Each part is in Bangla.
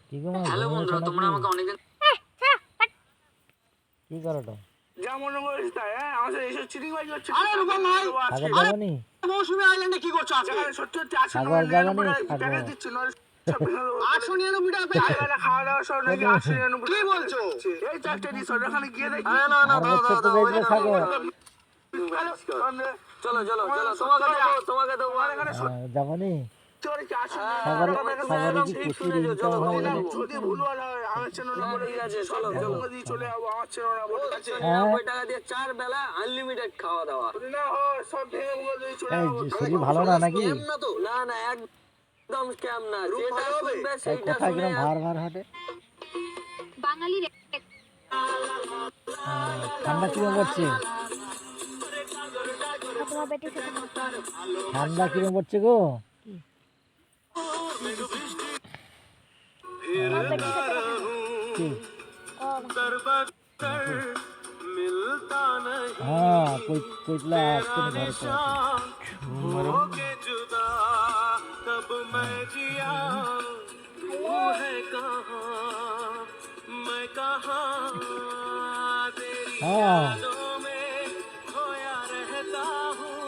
কি গো মা হ্যালো ঘুমিয়েছো বন্ধুরা, তোমরা নাকি? আমাকে অনেকদিন কি করো তো? যা মনে করিস তাই, হ্যাঁ? আমার সাথে এসব চিটিংবাজি হচ্ছে। আরে রূপম ভাই, সাগর যাবনি? মৌসুমী আইল্যান্ডে কি করছো আজকে? যেখানে সত্যি সত্যি আছে, সাগর যাবনি? টাকা সাগর দিচ্ছি, নয় সব ভেঙে দেবো। 899 টাকা পেয়েছে। টাকা খাওয়া দাওয়া সব নাকি 899 কি বলছো? এই চারটে রিসোর্ট, ওখানে গিয়ে দেখি। হ্যাঁ, না, আর বছর তো বেচবে সাগর। চলো তোমাকে দেবো হ্যাঁ, যাবনি? সাগরে সাগরে কি প্রচুর ইনকাম হয়ে গেল। যদি ভুলভাল হয়, আমার চ্যানেল ঠিক আছে, চলো চলে যাবো, আমার চ্যানেল বলে আছে। 90 টাকা দিয়ে 4 বেলা আনলিমিটেড খাওয়া দাওয়া। যদি না হয়, সব ভেঙে ভুঙে দিয়ে চলে এই যাবো। শরীর ভালো না নাকি? না একদম স্ক্যাম না, যেটা শুনবে এই সেইটা কোথায় শুনে কিরম ভার ভার হাঁটে? বাঙালির ঠান্ডা কিরম পড়ছে? তোমার বেটির সাথে কথা বলো। ঠান্ডা কিরম পড়ছে গো? তোমার বেটির সাথে কথা বলো। কি? मिलता হ্যাঁ, কইতলা আজকে ঘরে তো আছে। जुदा तब मैं जिया तू है कहाँ मैं कहाँ तेरी হ্যাঁ यादों में खोया रहता हूँ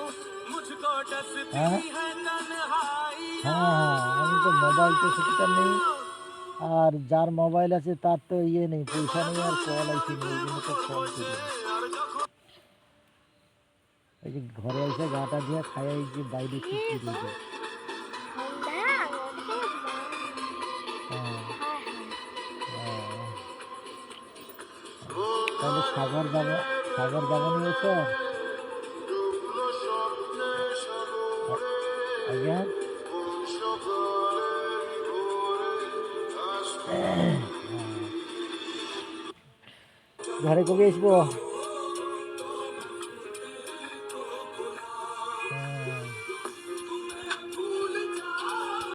मुझको डसती হ্যাঁ है तन्हाई হ্যাঁ, আমি তো মোবাইল তো সেটা নেই, আর যার মোবাইল আছে তার তো ইয়ে নেই, পয়সা নেই, আর কল আইসি নেই, এই জন্য তো কল করি। এই যে ঘরে এসে গাটা দিয়ে খাই, যে বাইরে কি কি দিয়েছে। হ্যাঁ হ্যাঁ। তাহলে সাগর যাবো নিয়েছ? আজ্ঞা ঘরে কবে আসবো?